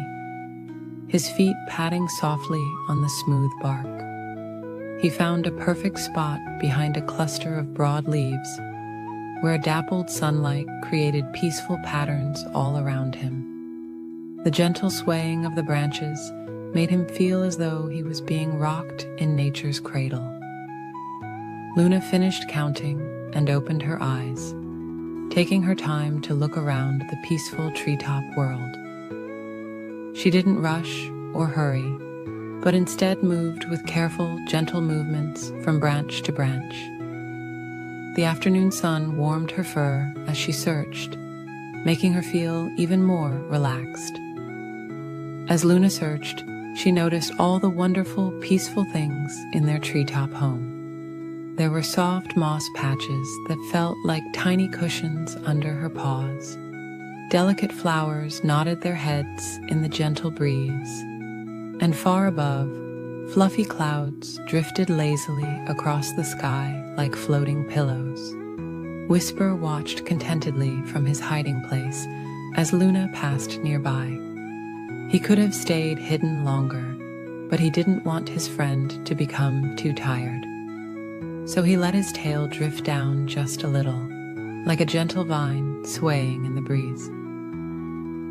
his feet padding softly on the smooth bark. He found a perfect spot behind a cluster of broad leaves, where dappled sunlight created peaceful patterns all around him. The gentle swaying of the branches made him feel as though he was being rocked in nature's cradle. Luna finished counting and opened her eyes, taking her time to look around the peaceful treetop world. She didn't rush or hurry, but instead moved with careful, gentle movements from branch to branch. The afternoon sun warmed her fur as she searched, making her feel even more relaxed. As Luna searched, she noticed all the wonderful, peaceful things in their treetop home. There were soft moss patches that felt like tiny cushions under her paws. Delicate flowers nodded their heads in the gentle breeze, and far above, fluffy clouds drifted lazily across the sky like floating pillows. Whisper watched contentedly from his hiding place as Luna passed nearby. He could have stayed hidden longer, but he didn't want his friend to become too tired. So he let his tail drift down just a little, like a gentle vine swaying in the breeze.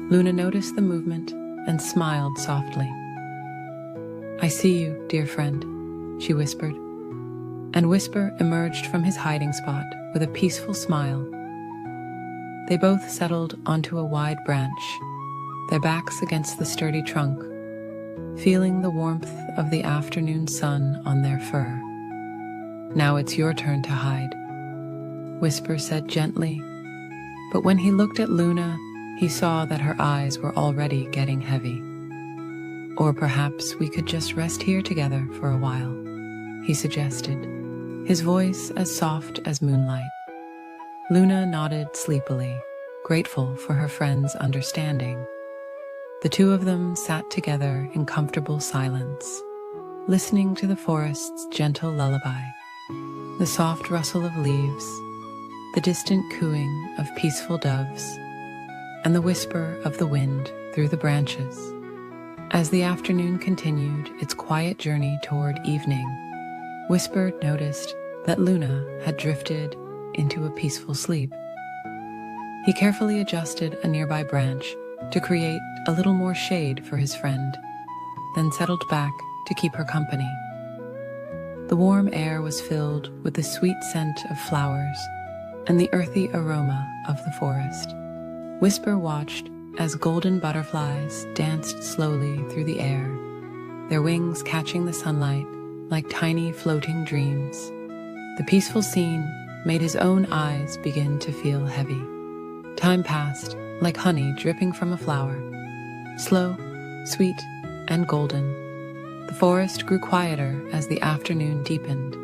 Luna noticed the movement and smiled softly. "I see you, dear friend," she whispered, and Whisper emerged from his hiding spot with a peaceful smile. They both settled onto a wide branch, their backs against the sturdy trunk, feeling the warmth of the afternoon sun on their fur. "Now it's your turn to hide," Whisper said gently, but when he looked at Luna, he saw that her eyes were already getting heavy. "Or perhaps we could just rest here together for a while," he suggested, his voice as soft as moonlight. Luna nodded sleepily, grateful for her friend's understanding. The two of them sat together in comfortable silence, listening to the forest's gentle lullaby, the soft rustle of leaves, the distant cooing of peaceful doves, and the whisper of the wind through the branches. As the afternoon continued its quiet journey toward evening, Whisper noticed that Luna had drifted into a peaceful sleep. He carefully adjusted a nearby branch to create a little more shade for his friend, then settled back to keep her company. The warm air was filled with the sweet scent of flowers and the earthy aroma of the forest. Whisper watched as golden butterflies danced slowly through the air, their wings catching the sunlight like tiny floating dreams. The peaceful scene made his own eyes begin to feel heavy. Time passed like honey dripping from a flower, slow, sweet, and golden. The forest grew quieter as the afternoon deepened,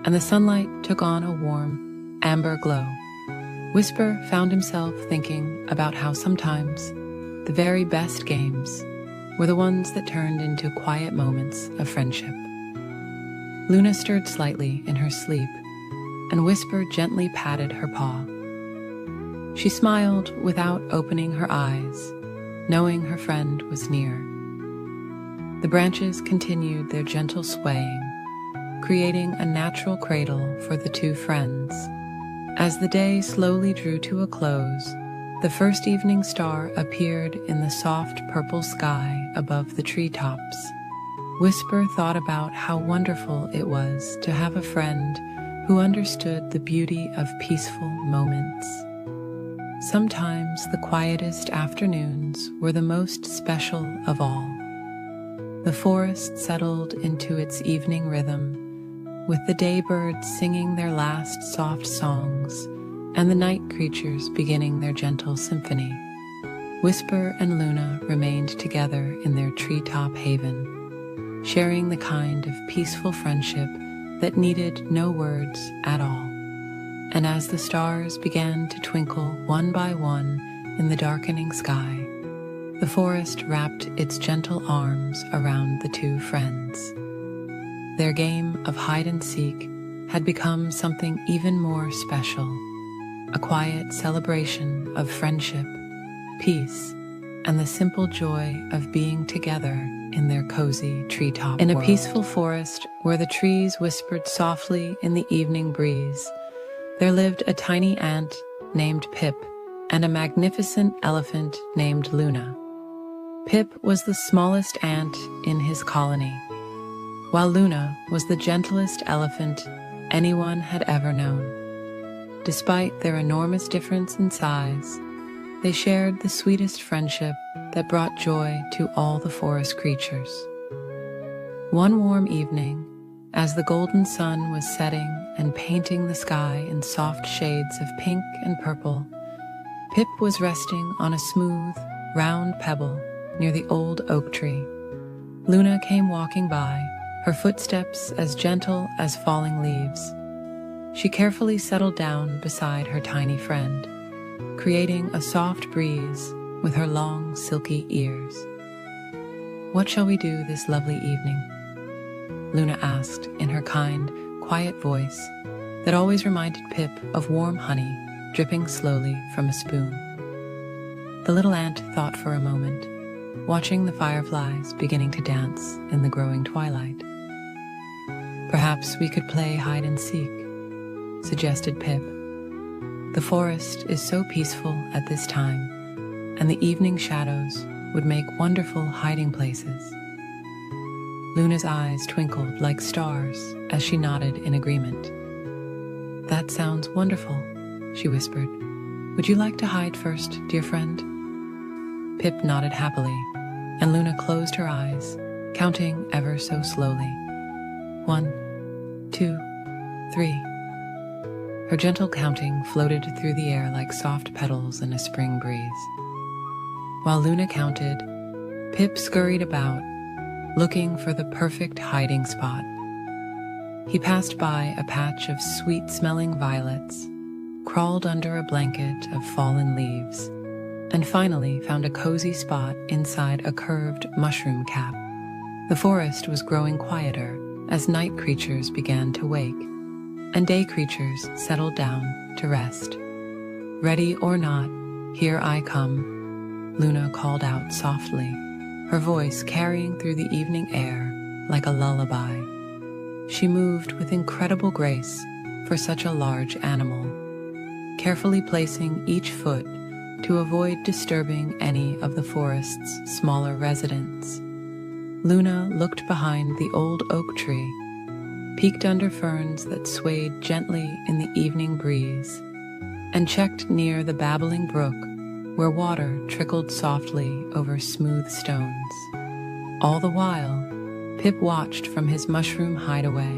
and the sunlight took on a warm, amber glow. Whisper found himself thinking about how sometimes the very best games were the ones that turned into quiet moments of friendship. Luna stirred slightly in her sleep, and Whisper gently patted her paw. She smiled without opening her eyes, knowing her friend was near. The branches continued their gentle swaying, creating a natural cradle for the two friends. As the day slowly drew to a close, the first evening star appeared in the soft purple sky above the treetops. Whisper thought about how wonderful it was to have a friend who understood the beauty of peaceful moments. Sometimes the quietest afternoons were the most special of all. The forest settled into its evening rhythm, with the daybirds singing their last soft songs and the night creatures beginning their gentle symphony. Whisper and Luna remained together in their treetop haven, sharing the kind of peaceful friendship that needed no words at all. And as the stars began to twinkle one by one in the darkening sky, the forest wrapped its gentle arms around the two friends. their game of hide and seek had become something even more special, a quiet celebration of friendship, peace, and the simple joy of being together in their cozy treetop world. In a peaceful forest where the trees whispered softly in the evening breeze, there lived a tiny ant named Pip and a magnificent elephant named Luna. Pip was the smallest ant in his colony, while Luna was the gentlest elephant anyone had ever known. Despite their enormous difference in size, they shared the sweetest friendship that brought joy to all the forest creatures. One warm evening, as the golden sun was setting and painting the sky in soft shades of pink and purple, Pip was resting on a smooth, round pebble near the old oak tree. Luna came walking by, her footsteps as gentle as falling leaves. She carefully settled down beside her tiny friend, creating a soft breeze with her long, silky ears. "What shall we do this lovely evening?" Luna asked in her kind, quiet voice that always reminded Pip of warm honey dripping slowly from a spoon. The little ant thought for a moment, watching the fireflies beginning to dance in the growing twilight. "Perhaps we could play hide and seek," suggested Pip. "The forest is so peaceful at this time, and the evening shadows would make wonderful hiding places." Luna's eyes twinkled like stars as she nodded in agreement. "That sounds wonderful," she whispered. "Would you like to hide first, dear friend?" Pip nodded happily, and Luna closed her eyes, counting ever so slowly. 1, 2, 3. Her gentle counting floated through the air like soft petals in a spring breeze. While Luna counted, Pip scurried about, looking for the perfect hiding spot. He passed by a patch of sweet-smelling violets, crawled under a blanket of fallen leaves, and finally found a cozy spot inside a curved mushroom cap. The forest was growing quieter as night creatures began to wake, and day creatures settled down to rest. "Ready or not, here I come," Luna called out softly, her voice carrying through the evening air like a lullaby. She moved with incredible grace for such a large animal, carefully placing each foot to avoid disturbing any of the forest's smaller residents. Luna looked behind the old oak tree, peeked under ferns that swayed gently in the evening breeze, and checked near the babbling brook where water trickled softly over smooth stones. All the while, Pip watched from his mushroom hideaway,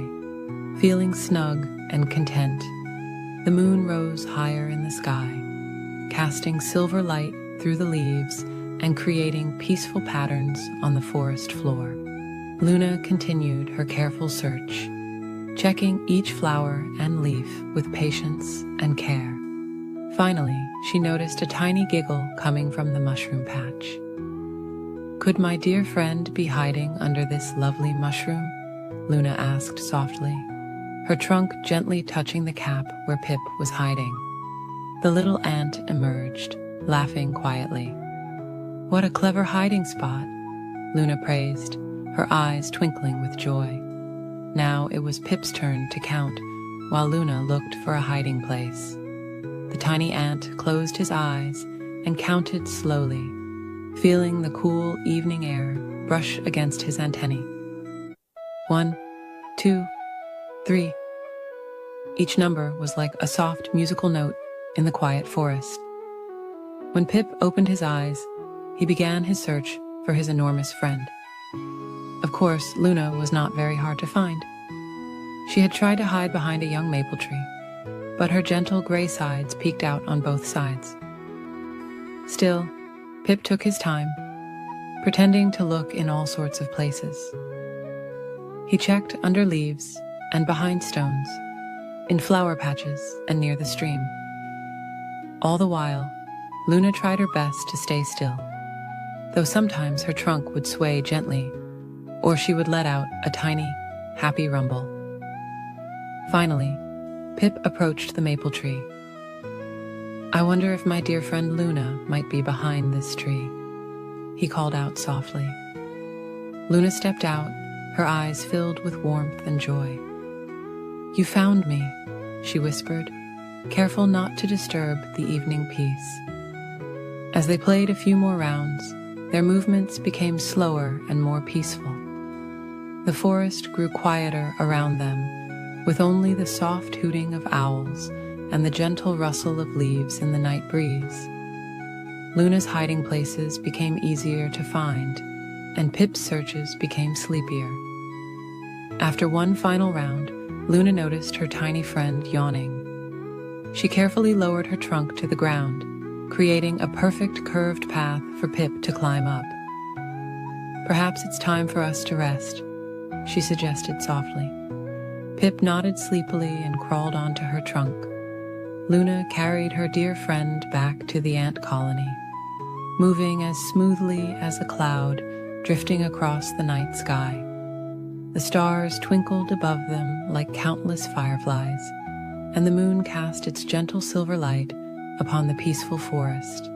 feeling snug and content. The moon rose higher in the sky, casting silver light through the leaves and creating peaceful patterns on the forest floor. Luna continued her careful search, checking each flower and leaf with patience and care. Finally, she noticed a tiny giggle coming from the mushroom patch. "Could my dear friend be hiding under this lovely mushroom?" Luna asked softly, her trunk gently touching the cap where Pip was hiding. The little ant emerged, laughing quietly. "What a clever hiding spot," Luna praised, her eyes twinkling with joy. Now it was Pip's turn to count, while Luna looked for a hiding place. The tiny ant closed his eyes and counted slowly, feeling the cool evening air brush against his antennae. 1, 2, 3. Each number was like a soft musical note in the quiet forest. When Pip opened his eyes, he began his search for his enormous friend. Of course, Luna was not very hard to find. She had tried to hide behind a young maple tree, but her gentle gray sides peeked out on both sides. Still, Pip took his time, pretending to look in all sorts of places. He checked under leaves and behind stones, in flower patches and near the stream. All the while, Luna tried her best to stay still, though sometimes her trunk would sway gently, or she would let out a tiny happy rumble. Finally, Pip approached the maple tree. "I wonder if my dear friend Luna might be behind this tree," he called out softly. Luna stepped out, her eyes filled with warmth and joy. "You found me," she whispered, careful not to disturb the evening peace. As they played a few more rounds, their movements became slower and more peaceful. The forest grew quieter around them, with only the soft hooting of owls and the gentle rustle of leaves in the night breeze. Luna's hiding places became easier to find, and Pip's searches became sleepier. After one final round, Luna noticed her tiny friend yawning. She carefully lowered her trunk to the ground, creating a perfect curved path for Pip to climb up. "Perhaps it's time for us to rest," she suggested softly. Pip nodded sleepily and crawled onto her trunk. Luna carried her dear friend back to the ant colony, moving as smoothly as a cloud drifting across the night sky. The stars twinkled above them like countless fireflies, and the moon cast its gentle silver light upon the peaceful forest.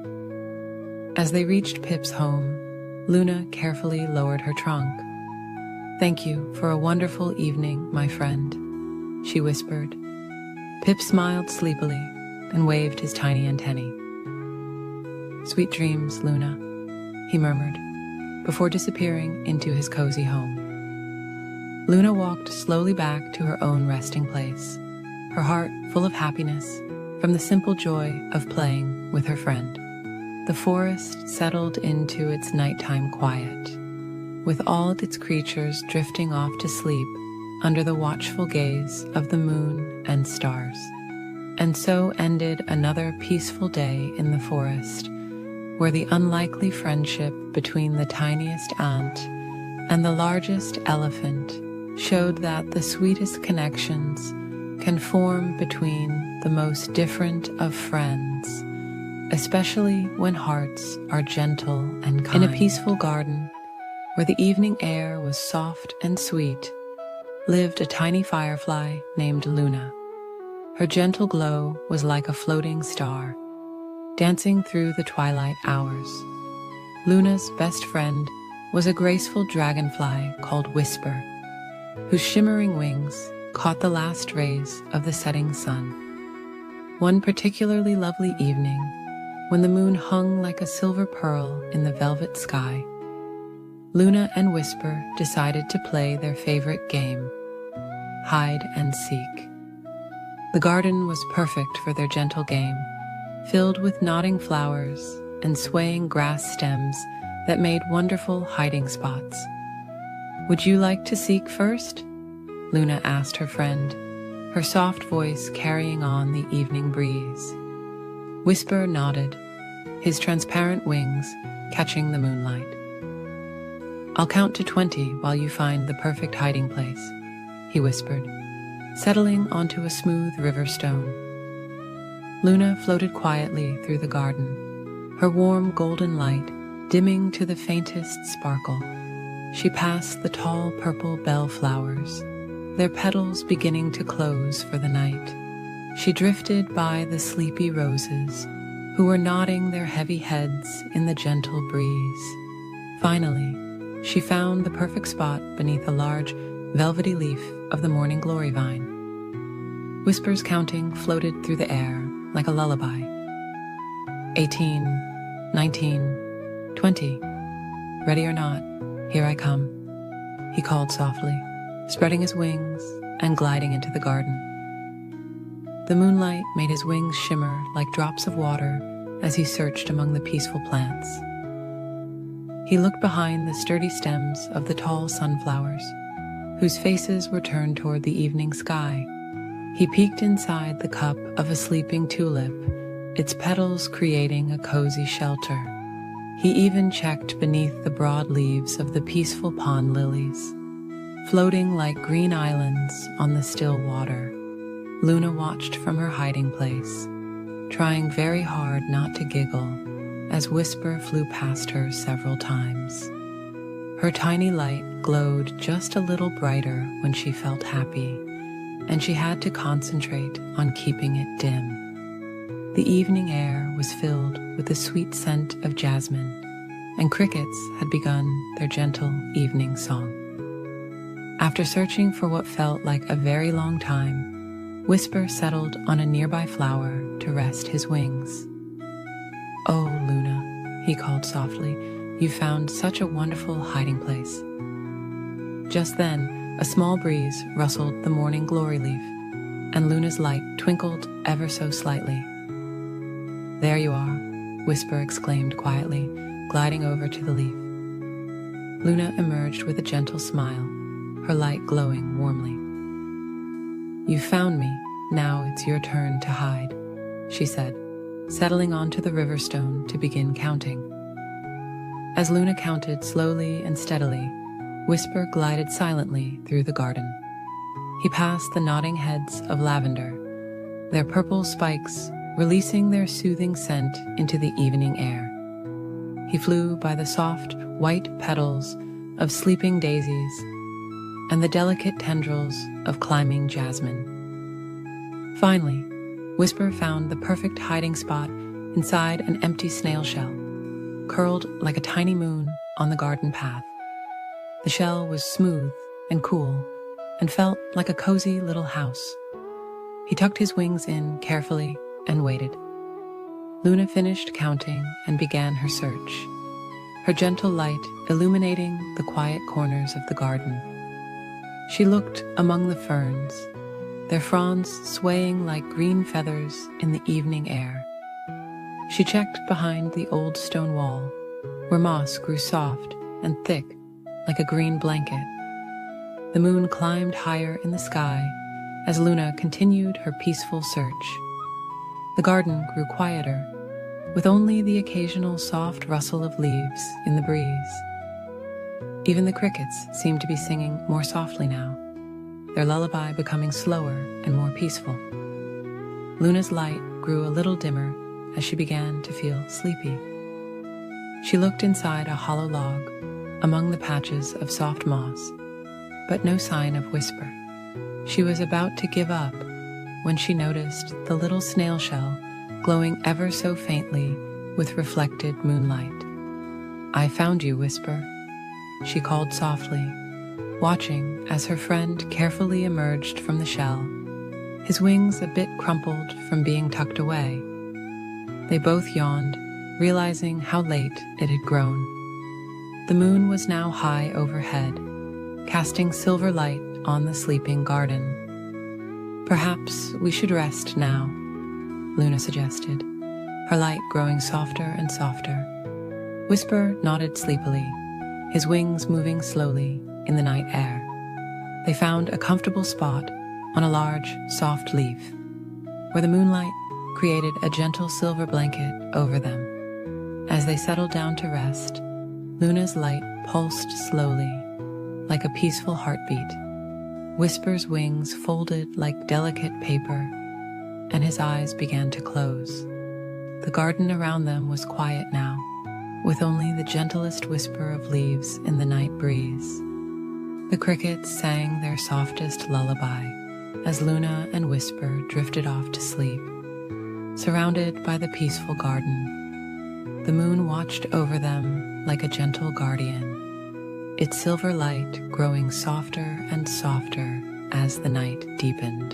As they reached Pip's home, Luna carefully lowered her trunk. "Thank you for a wonderful evening, my friend," she whispered. Pip smiled sleepily and waved his tiny antennae. "Sweet dreams, Luna," he murmured, before disappearing into his cozy home. Luna walked slowly back to her own resting place, her heart full of happiness from the simple joy of playing with her friend. The forest settled into its nighttime quiet, with all its creatures drifting off to sleep under the watchful gaze of the moon and stars. And so ended another peaceful day in the forest, where the unlikely friendship between the tiniest ant and the largest elephant showed that the sweetest connections can form between the most different of friends, especially when hearts are gentle and kind. In a peaceful garden, where the evening air was soft and sweet, lived a tiny firefly named Luna. Her gentle glow was like a floating star, dancing through the twilight hours. Luna's best friend was a graceful dragonfly called Whisper, whose shimmering wings caught the last rays of the setting sun. One particularly lovely evening, when the moon hung like a silver pearl in the velvet sky, Luna and Whisper decided to play their favorite game, hide and seek. The garden was perfect for their gentle game, filled with nodding flowers and swaying grass stems that made wonderful hiding spots. "Would you like to seek first?" Luna asked her friend, her soft voice carrying on the evening breeze. Whisper nodded, his transparent wings catching the moonlight. "I'll count to 20 while you find the perfect hiding place," he whispered, settling onto a smooth river stone. Luna floated quietly through the garden, her warm golden light dimming to the faintest sparkle. She passed the tall purple bellflowers, their petals beginning to close for the night. She drifted by the sleepy roses, who were nodding their heavy heads in the gentle breeze. Finally, she found the perfect spot beneath a large, velvety leaf of the morning glory vine. Whisper's counting floated through the air like a lullaby. 18, 19, 20. "Ready or not, here I come," he called softly, spreading his wings and gliding into the garden. The moonlight made his wings shimmer like drops of water as he searched among the peaceful plants. He looked behind the sturdy stems of the tall sunflowers, whose faces were turned toward the evening sky. He peeked inside the cup of a sleeping tulip, its petals creating a cozy shelter. He even checked beneath the broad leaves of the peaceful pond lilies, floating like green islands on the still water. Luna watched from her hiding place, trying very hard not to giggle as Whisper flew past her several times. Her tiny light glowed just a little brighter when she felt happy, and she had to concentrate on keeping it dim. The evening air was filled with the sweet scent of jasmine, and crickets had begun their gentle evening song. After searching for what felt like a very long time, Whisper settled on a nearby flower to rest his wings. "Oh, Luna," he called softly, "you found such a wonderful hiding place." Just then, a small breeze rustled the morning glory leaf, and Luna's light twinkled ever so slightly. "There you are," Whisper exclaimed quietly, gliding over to the leaf. Luna emerged with a gentle smile, her light glowing warmly. "You found me, now it's your turn to hide," she said, settling onto the river stone to begin counting. As Luna counted slowly and steadily, Whisper glided silently through the garden. He passed the nodding heads of lavender, their purple spikes releasing their soothing scent into the evening air. He flew by the soft, white petals of sleeping daisies and the delicate tendrils of climbing jasmine. Finally, Whisper found the perfect hiding spot inside an empty snail shell, curled like a tiny moon on the garden path. The shell was smooth and cool and felt like a cozy little house. He tucked his wings in carefully and waited. Luna finished counting and began her search, her gentle light illuminating the quiet corners of the garden. She looked among the ferns, their fronds swaying like green feathers in the evening air. She checked behind the old stone wall, where moss grew soft and thick like a green blanket. The moon climbed higher in the sky as Luna continued her peaceful search. The garden grew quieter, with only the occasional soft rustle of leaves in the breeze. Even the crickets seemed to be singing more softly now, their lullaby becoming slower and more peaceful. Luna's light grew a little dimmer as she began to feel sleepy. She looked inside a hollow log among the patches of soft moss, but no sign of Whisper. She was about to give up when she noticed the little snail shell glowing ever so faintly with reflected moonlight. "I found you, Whisper," she called softly, watching as her friend carefully emerged from the shell, his wings a bit crumpled from being tucked away. They both yawned, realizing how late it had grown. The moon was now high overhead, casting silver light on the sleeping garden. "Perhaps we should rest now," Luna suggested, her light growing softer and softer. Whisper nodded sleepily, his wings moving slowly in the night air. They found a comfortable spot on a large, soft leaf, where the moonlight created a gentle silver blanket over them. As they settled down to rest, Luna's light pulsed slowly, like a peaceful heartbeat. Whisper's wings folded like delicate paper, and his eyes began to close. The garden around them was quiet now, with only the gentlest whisper of leaves in the night breeze. The crickets sang their softest lullaby as Luna and Whisper drifted off to sleep. Surrounded by the peaceful garden, the moon watched over them like a gentle guardian, its silver light growing softer and softer as the night deepened.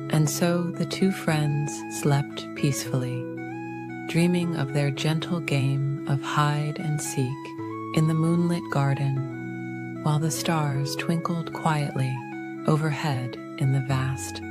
And so the two friends slept peacefully, dreaming of their gentle game of hide and seek in the moonlit garden, while the stars twinkled quietly overhead in the vast